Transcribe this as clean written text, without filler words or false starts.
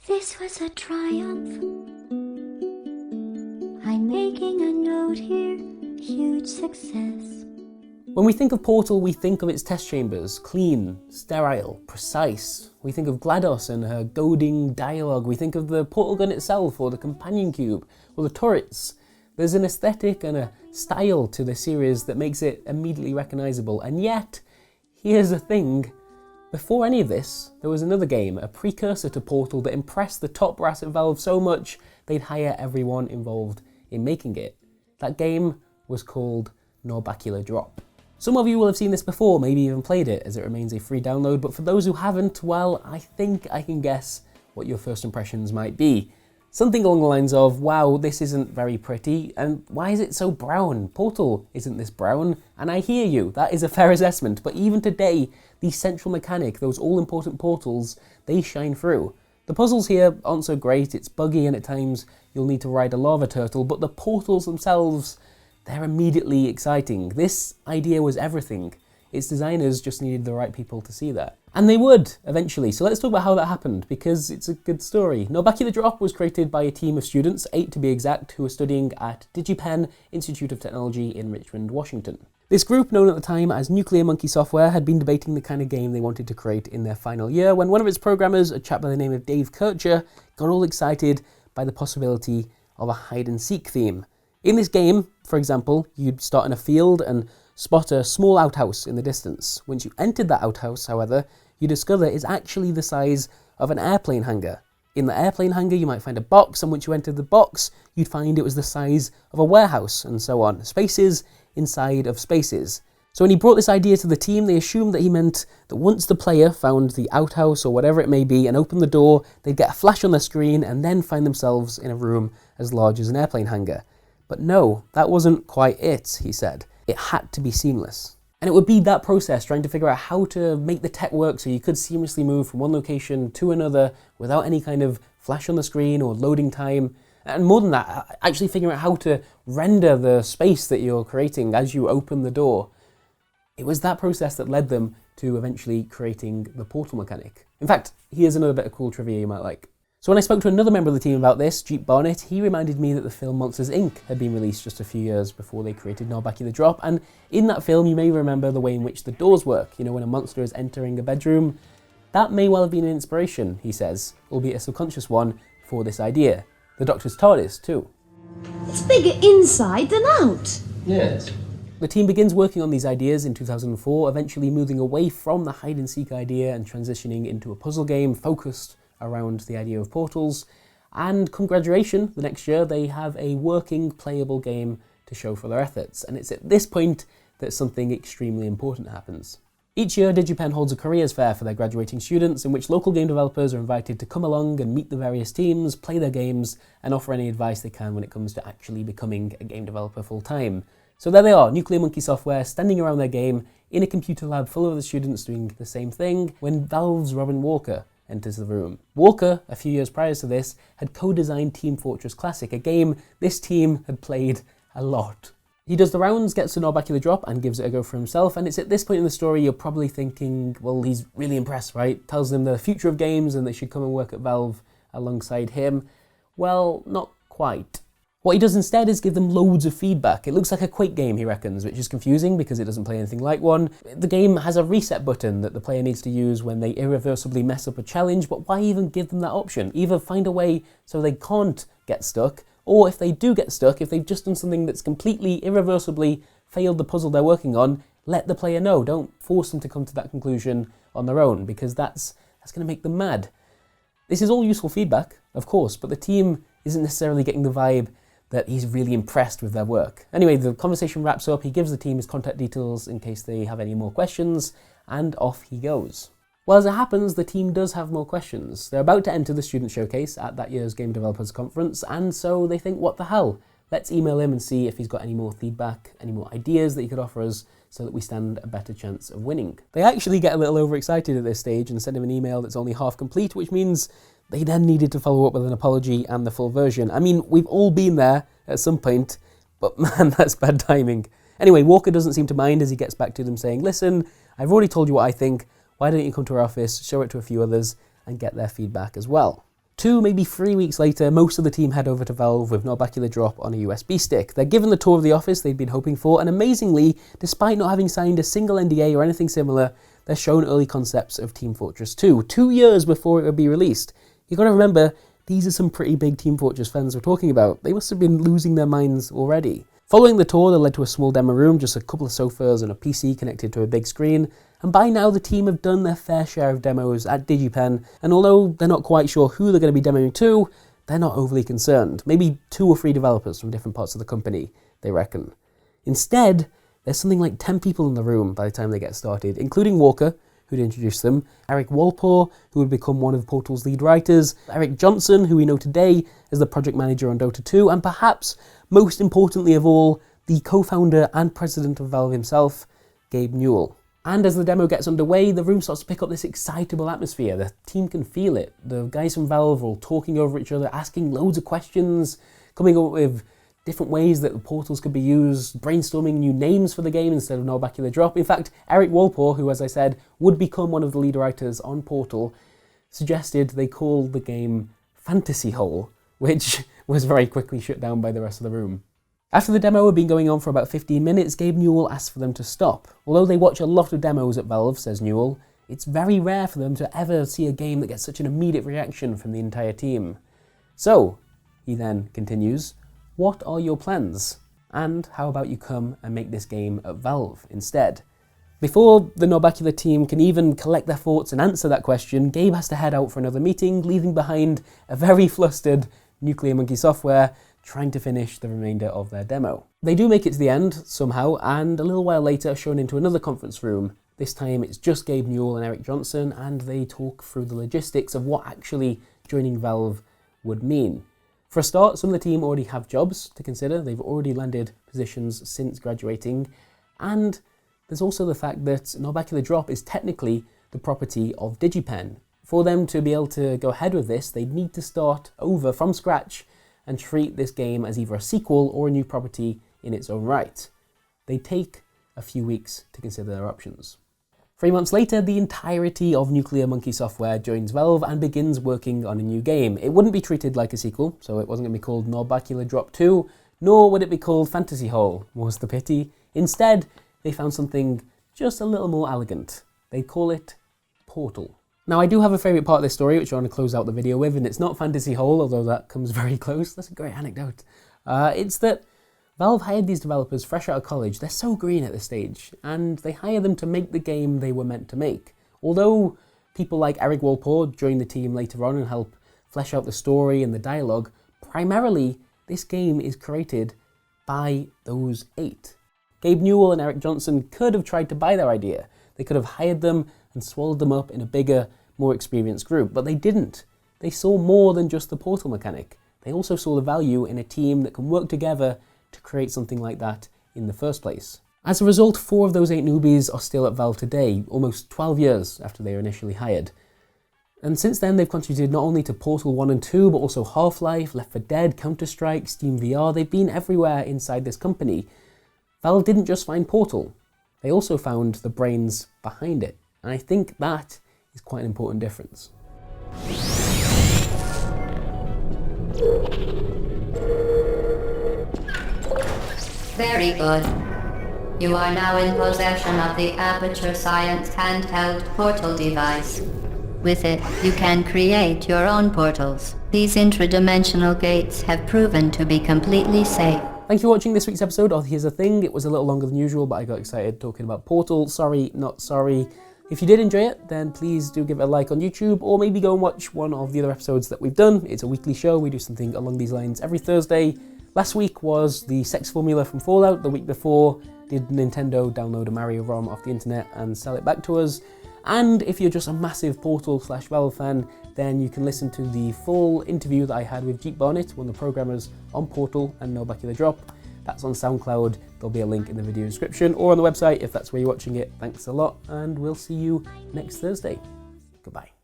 This was a triumph. I'm making a note here, huge success. When we think of Portal, we think of its test chambers, clean, sterile, precise. We think of GLaDOS and her goading dialogue. We think of the portal gun itself, or the companion cube, or the turrets. There's an aesthetic and a style to the series that makes it immediately recognisable. And yet, here's the thing. Before any of this, there was another game, a precursor to Portal, that impressed the top brass at Valve so much they'd hire everyone involved in making it. That game was called Narbacular Drop. Some of you will have seen this before, maybe even played it, as it remains a free download, but for those who haven't, well, I think I can guess what your first impressions might be. Something along the lines of, wow, this isn't very pretty, and why is it so brown? Portal isn't this brown, and I hear you, that is a fair assessment, but even today, the central mechanic, those all-important portals, they shine through. The puzzles here aren't so great, it's buggy, and at times you'll need to ride a lava turtle, but the portals themselves, they're immediately exciting. This idea was everything. Its designers just needed the right people to see that. And they would, eventually. So let's talk about how that happened, because it's a good story. Narbacular Drop was created by a team of students, 8 to be exact, who were studying at DigiPenn Institute of Technology in Richmond, Washington. This group, known at the time as Nuclear Monkey Software, had been debating the kind of game they wanted to create in their final year when one of its programmers, a chap by the name of Dave Kircher, got all excited by the possibility of a hide-and-seek theme. In this game, for example, you'd start in a field and spot a small outhouse in the distance. Once you entered that outhouse, however, you discover it's actually the size of an airplane hangar. In the airplane hangar, you might find a box, and once you entered the box, you'd find it was the size of a warehouse, and so on. Spaces inside of spaces. So when he brought this idea to the team, they assumed that he meant that once the player found the outhouse or whatever it may be and opened the door, they'd get a flash on their screen and then find themselves in a room as large as an airplane hangar. But no, that wasn't quite it, he said. It had to be seamless. And it would be that process, trying to figure out how to make the tech work so you could seamlessly move from one location to another without any kind of flash on the screen or loading time. And more than that, actually figuring out how to render the space that you're creating as you open the door. It was that process that led them to eventually creating the portal mechanic. In fact, here's another bit of cool trivia you might like. So when I spoke to another member of the team about this, Jeep Barnett, he reminded me that the film Monsters Inc. had been released just a few years before they created Narbacular Drop, and in that film you may remember the way in which the doors work, you know, when a monster is entering a bedroom. That may well have been an inspiration, he says, albeit a subconscious one, for this idea. The Doctor's TARDIS, too. It's bigger inside than out. Yes. The team begins working on these ideas in 2004, eventually moving away from the hide-and-seek idea and transitioning into a puzzle game focused around the idea of portals, and come graduation the next year they have a working, playable game to show for their efforts, and it's at this point that something extremely important happens. Each year DigiPenn holds a careers fair for their graduating students in which local game developers are invited to come along and meet the various teams, play their games, and offer any advice they can when it comes to actually becoming a game developer full-time. So there they are, Nuclear Monkey Software, standing around their game in a computer lab full of other students doing the same thing, when Valve's Robin Walker enters the room. Walker, a few years prior to this, had co-designed Team Fortress Classic, a game this team had played a lot. He does the rounds, gets to Narbacular Drop, and gives it a go for himself, and it's at this point in the story you're probably thinking, well, he's really impressed, right? Tells them the future of games and they should come and work at Valve alongside him. Well, not quite. What he does instead is give them loads of feedback. It looks like a Quake game, he reckons, which is confusing because it doesn't play anything like one. The game has a reset button that the player needs to use when they irreversibly mess up a challenge, but why even give them that option? Either find a way so they can't get stuck, or if they do get stuck, if they've just done something that's completely irreversibly failed the puzzle they're working on, let the player know. Don't force them to come to that conclusion on their own, because that's going to make them mad. This is all useful feedback, of course, but the team isn't necessarily getting the vibe that he's really impressed with their work. Anyway, the conversation wraps up, he gives the team his contact details in case they have any more questions, and off he goes. Well, as it happens, the team does have more questions. They're about to enter the student showcase at that year's Game Developers Conference, and so they think, what the hell? Let's email him and see if he's got any more feedback, any more ideas that he could offer us, so that we stand a better chance of winning. They actually get a little overexcited at this stage and send him an email that's only half complete, which means they then needed to follow up with an apology and the full version. I mean, we've all been there at some point, but man, that's bad timing. Anyway, Walker doesn't seem to mind as he gets back to them saying, listen, I've already told you what I think, why don't you come to our office, show it to a few others, and get their feedback as well. 2, maybe 3 weeks later, most of the team head over to Valve with Narbacular Drop on a USB stick. They're given the tour of the office they've been hoping for, and amazingly, despite not having signed a single NDA or anything similar, they're shown early concepts of Team Fortress 2, 2 years before it would be released. You've got to remember, these are some pretty big Team Fortress fans we're talking about. They must have been losing their minds already. Following the tour, they led to a small demo room, just a couple of sofas and a PC connected to a big screen, and by now the team have done their fair share of demos at DigiPen, and although they're not quite sure who they're going to be demoing to, they're not overly concerned. Maybe 2 or 3 developers from different parts of the company, they reckon. Instead, there's something like 10 people in the room by the time they get started, including Walker, who'd introduced them, Eric Walpole, who would become one of Portal's lead writers, Eric Johnson, who we know today as the project manager on Dota 2, and perhaps, most importantly of all, the co-founder and president of Valve himself, Gabe Newell. And as the demo gets underway, the room starts to pick up this excitable atmosphere. The team can feel it. The guys from Valve are all talking over each other, asking loads of questions, coming up with different ways that the portals could be used, brainstorming new names for the game instead of Narbacular Drop. In fact, Eric Walpole, who, as I said, would become one of the lead writers on Portal, suggested they call the game Fantasy Hole, which was very quickly shut down by the rest of the room. After the demo had been going on for about 15 minutes, Gabe Newell asked for them to stop. Although they watch a lot of demos at Valve, says Newell, it's very rare for them to ever see a game that gets such an immediate reaction from the entire team. So, he then continues, what are your plans? And how about you come and make this game at Valve instead? Before the Narbacular team can even collect their thoughts and answer that question, Gabe has to head out for another meeting, leaving behind a very flustered Nuclear Monkey Software trying to finish the remainder of their demo. They do make it to the end, somehow, and a little while later are shown into another conference room. This time it's just Gabe Newell and Eric Johnson, and they talk through the logistics of what actually joining Valve would mean. For a start, some of the team already have jobs to consider. They've already landed positions since graduating, and there's also the fact that Narbacular Drop is technically the property of DigiPen. For them to be able to go ahead with this, they'd need to start over from scratch and treat this game as either a sequel or a new property in its own right. They take a few weeks to consider their options. 3 months later, the entirety of Nuclear Monkey Software joins Valve and begins working on a new game. It wouldn't be treated like a sequel, so it wasn't going to be called Narbacular Drop 2, nor would it be called Fantasy Hole, was the pity. Instead, they found something just a little more elegant. They call it Portal. Now, I do have a favourite part of this story, which I want to close out the video with, and it's not Fantasy Hole, although that comes very close. That's a great anecdote. It's that Valve hired these developers fresh out of college. They're so green at this stage, and they hire them to make the game they were meant to make. Although people like Eric Walpole join the team later on and help flesh out the story and the dialogue, primarily this game is created by those 8. Gabe Newell and Eric Johnson could have tried to buy their idea. They could have hired them and swallowed them up in a bigger, more experienced group, but they didn't. They saw more than just the portal mechanic. They also saw the value in a team that can work together to create something like that in the first place. As a result, 4 of those 8 newbies are still at Valve today, almost 12 years after they were initially hired. And since then, they've contributed not only to Portal 1 and 2, but also Half-Life, Left 4 Dead, Counter-Strike, Steam VR. They've been everywhere inside this company. Valve didn't just find Portal. They also found the brains behind it. And I think that is quite an important difference. Very good. You are now in possession of the Aperture Science handheld portal device. With it, you can create your own portals. These intradimensional gates have proven to be completely safe. Thank you for watching this week's episode of Here's the Thing. It was a little longer than usual, but I got excited talking about Portal. Sorry, not sorry. If you did enjoy it, then please do give it a like on YouTube, or maybe go and watch one of the other episodes that we've done. It's a weekly show. We do something along these lines every Thursday. Last week was the sex formula from Fallout. The week before, did Nintendo download a Mario ROM off the internet and sell it back to us. And if you're just a massive Portal/Valve fan, then you can listen to the full interview that I had with Jeep Barnett, one of the programmers on Portal and Narbacular Drop. That's on SoundCloud. There'll be a link in the video description or on the website if that's where you're watching it. Thanks a lot, and we'll see you next Thursday. Goodbye.